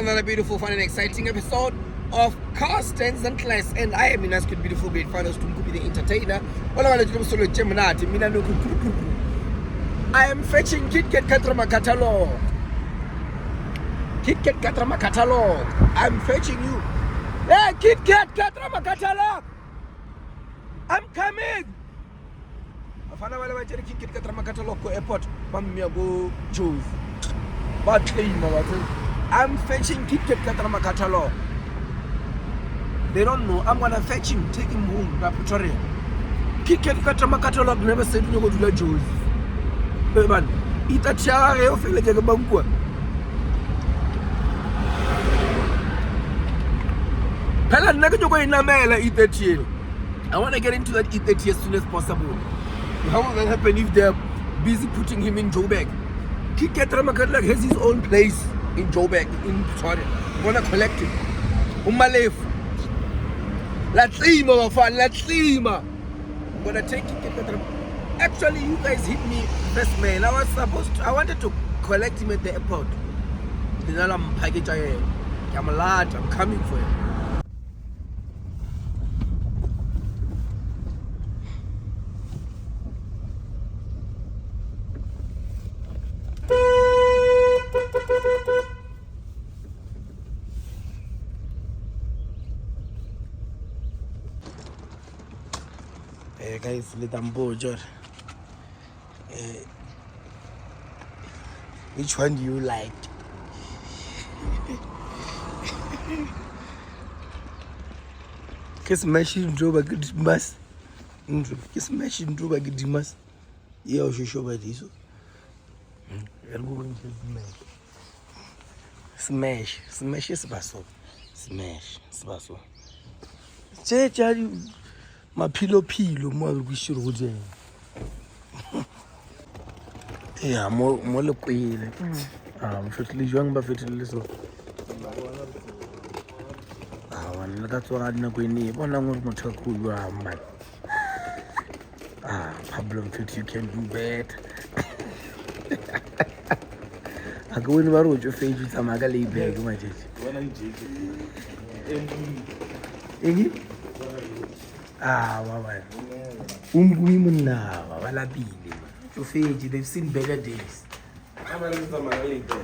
another beautiful, fun, and exciting episode of Carstens and Class. And I am Inas Good Beautiful Great Finals to be the entertainer. I am fetching KitKat Katrama catalog. KitKat Katrama catalog. I'm fetching you. Hey, KitKat Katrama catalog. I'm coming. Afana wale wajeri KitKat Katrama catalog go airport. Mamma go choose. But I'm fetching KitKat Katrama catalog. They don't know. I'm gonna fetch him, take him home to Pretoria. KitKat Katrama catalog never said you go to the Jews. Hey man, eat a chair, you feel like a bangua. Pella never go in a mail, eat that chill. I want to get into that eat that as soon as possible. How will that happen if they're busy putting him in Joburg? KitKat Katrama catalog has his own place in Joburg, in Pretoria. I'm gonna collect him. Umalef. Let's see, motherfucker. Let's see, man. I'm gonna take KitKat Katrama. Actually, you guys hit me first, man. I wanted to collect him at the airport. I'm a lad. I'm coming for him. Hey guys, let them go, George. Which one do you like? Kiss machine drove a good mass. Kiss machine drove a good mass. Yeah, I'll show you this. Smash. Smash is basso. Smash. Basso. Che, my pillow, more we should do. Yeah, more look. Fitly young, but fitly so. That's what I'm not going to need. One hour more talk who you are, man. Pablo Fit, you can do bad. I go in the road, your face with some magali bag, my judge. Wow. Women now, Valabi. Your face, they've seen better days. I'm a little magali bag.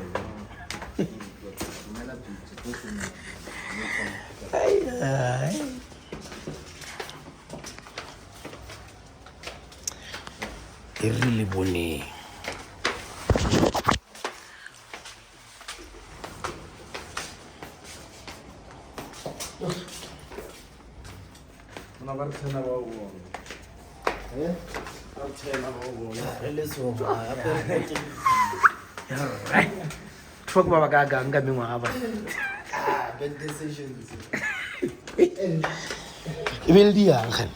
Really bonny. Talk about Gaga and Gamma. Bad decisions. Will the uncle?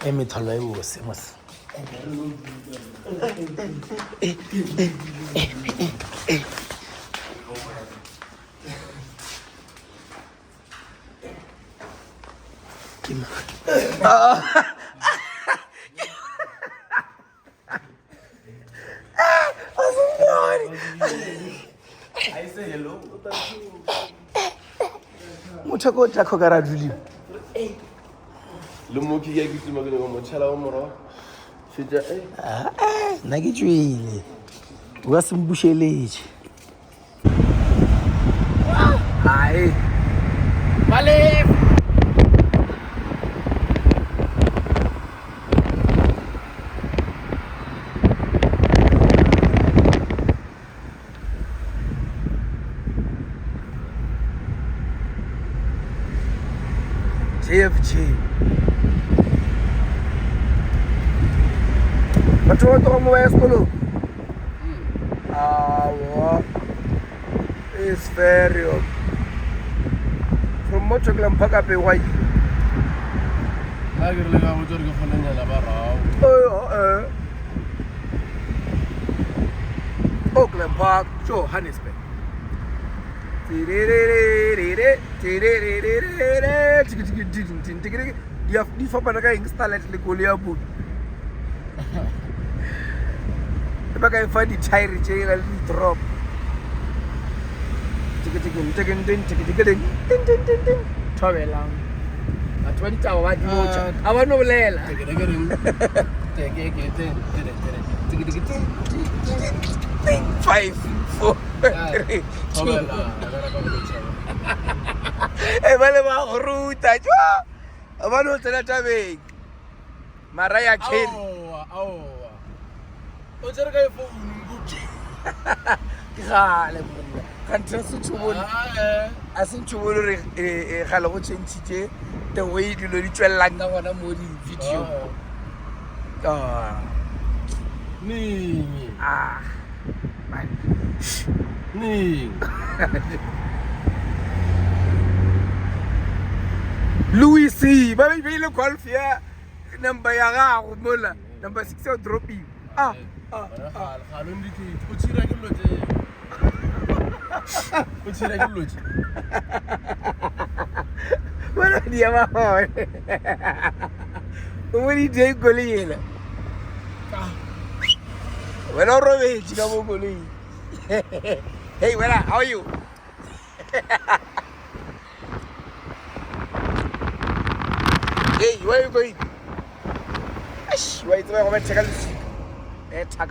Emmett Holloway was famous. I say hello. Mutako Takogaraduli. Lumoki Yagis Magano, Moro. Nagitui. Was some bushelage. Aye. Malif. JFG. But what do I school? It's very old. From Mochoglam Pagape White. I get like I was going to go for the Oakland Park, Johannesburg. Di fa bana ka install le go le ya bu. Ba ka fa di tire tse la di drop. thobelang batho ba ditaba ba dibotsa a ba no bolela five, four, three, two. Ba le ba go ruta ba no tsena tabeng Mariah Carey o tsere ka phone mbuki gale monna ka ntse se tshubole a se tshubole re gale go tshentshitse the way dilo di tswellang ka gona mo di video Ning man ning Louis C ba ile golf ya number ya gago mola number 6 o dropping Halon di ke o tshira ke loje o tshira ke loje Bueno, dia mejor. ¿Cómo dice Colina? Bueno, Robert, chica, Colina. Hey, what up? How are you? Hey, where are you going? Wait, I'm going to check out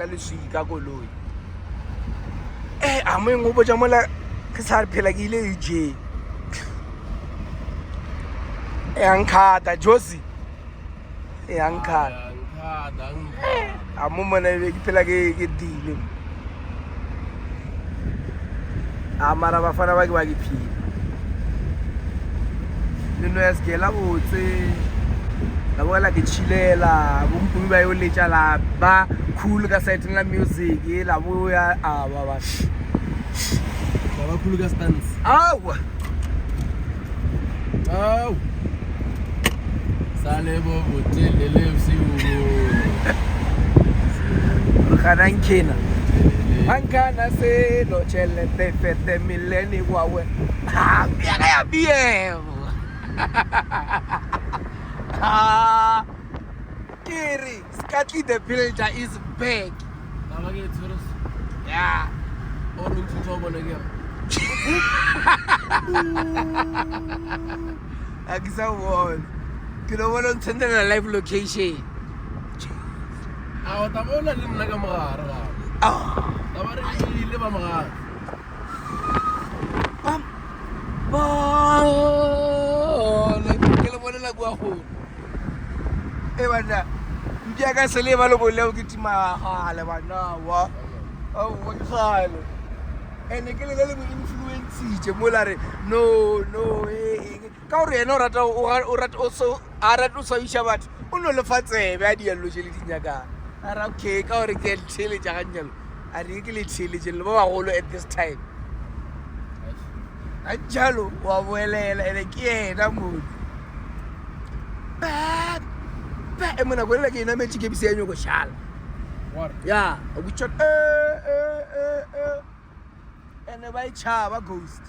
the Chica Coloi. I'm going to go to Jamola Kasar Pelagile J. Yankada Josie Yankada a moment I phela ke dile a mara ba fana ba ke ba ke phile nno ya skela botse la bola ke chilela bo mpumi ba yo letja la ba cool ka side la music la boya a ba cool ka stance aw Sale bo botele le bosiu Khanan kena Ankana se lo chele te fete mileni wawe ya bien Kiri Scotty the Villager is back Abake tsuros yeah onu ntutho bona ke Akisa wall ke no bona ntshende na live location a o tabona le nna ka mogare ga ta ba re ile ba mogare ke le bona la kwa go bana mpia ka sele ba lo boleo ke tima gale bana wa wa gale ene ke le influence mola re no ka o re ena o rata o so a rata o so isha batho o no le fatsebe a diallo je le dinyaka ara okay ka o re ke tshele ja ganyalo a re ke le tshele je le ba bagolo at this time a jalo wa boelela ene ke ena mo ba emona go le ke ina metsi ke bisenyo go shala ya o butshot ene ba ichaba ghost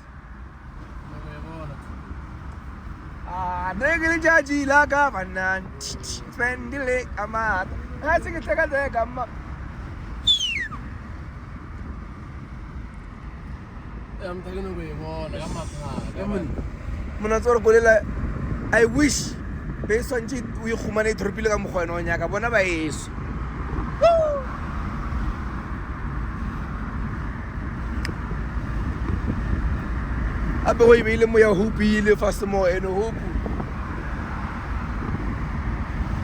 negele jaji la ka banan spendile amata ngase ke tleka tseka amma am tageno go e bona ka mathata mona tsoro bolela I wish be sonje o igumane tropile ka mogwena o nyaka bona ba eso abe go ibile mo ya hopile fa se mo eno hope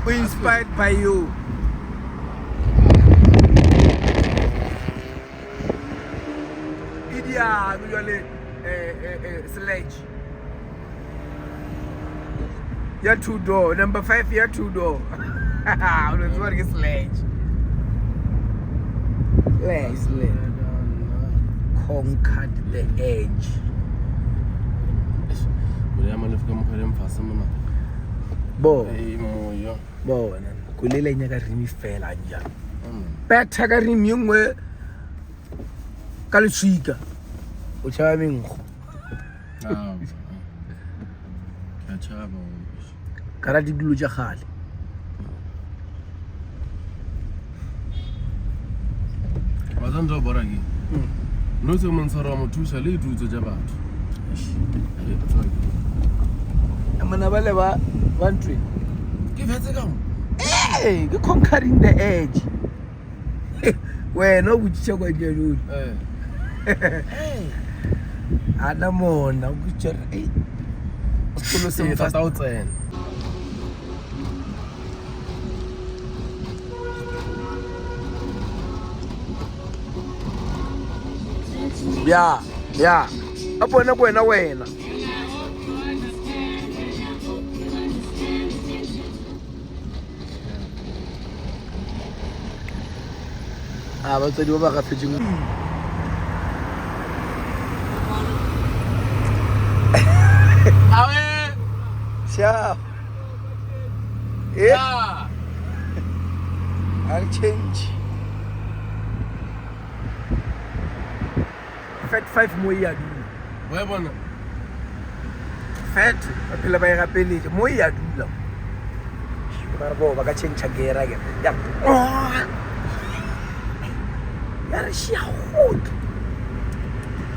we inspired by you idia usually sledge ya 2-door number 5 ya 2-door unaweza kuwa sledge conquered the edge bo moyo bona kulela nya ka rimi fela nya betha ka rimi ngwe ka letswika o tshaba mengo ka tshaba kara di dilo ja gale wa tsantsa bora ke no se mo ntshara mo thusa le ditutso ja batho Amana bale ba country. Ke fetse ka mo. Hey, ke conquering the edge. Wena o butse kwa dilo. Ana mona o butse re. Sekolo se Fa ta o tsena. Ya. Apona kwena wena. Batswadi ba ba gafetseng Awe. sha I'll change fat 5 mo ya dula Wa bona. fat ba phela ba e gapeletse mo ya dula ba bo ba ka change gear ke ya re shi hot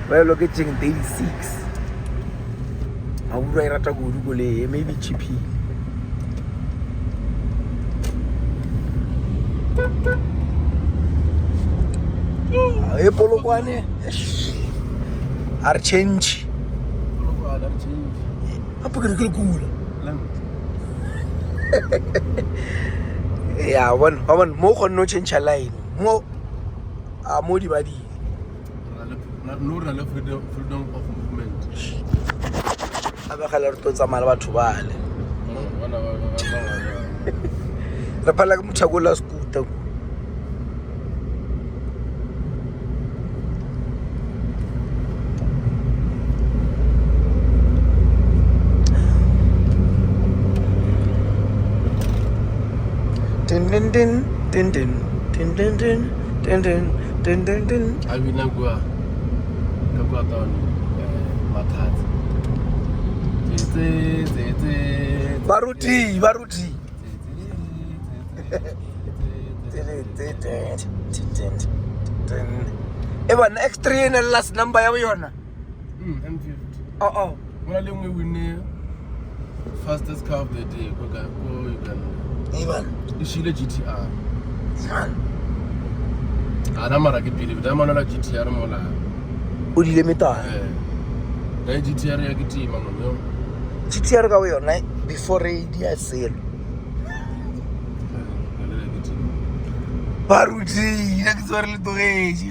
ba lo ke tseng 36 a bua rata go dule maybe chippy e polokwane ar change apa ke kula ya one mo go no change line mo mo di badi no freedom of movement. aba khala re to tsamala batho bale re phala ke muthakola skuta din I will not go down mathata. baruti eba next 3 and last number ya yona M50. oh Wona le ngwe win fastest car of the day go Uganda. eba Ishile GTR. Ana mara ke pele da mana la GTR mola. o dile metana Da GTR ya ke tima mo. GTR ka yona before radio sale baruti ya ke tsware le togeji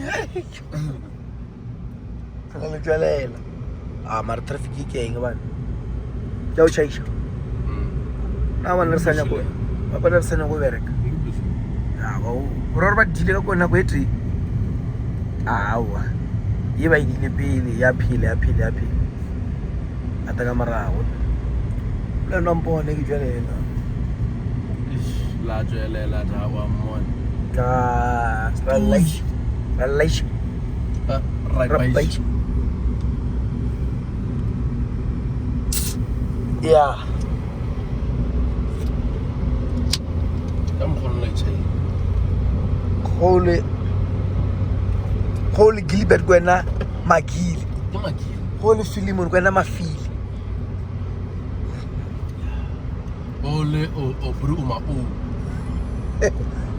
ka le tšwalela mara traffic ke eng bana ya o chaisha na bana re sanya go bereka ba dile ka kona go ete awa ye ba ile pele ya phile ata ka marago le nompone ke jwalela La jwelela da wa mon. ka relation Right. yeah Kam khon la chai. holy Gilbert kwena magili Ke makile. holy Philemon kwena mafili Ole o bru uma o.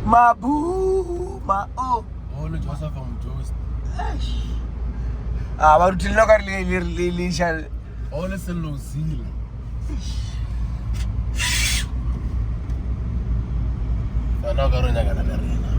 mabu Ole Joseph Mjosi. ba rutile no ka le sha Ole sello zile. Ana ka rena kana le rena.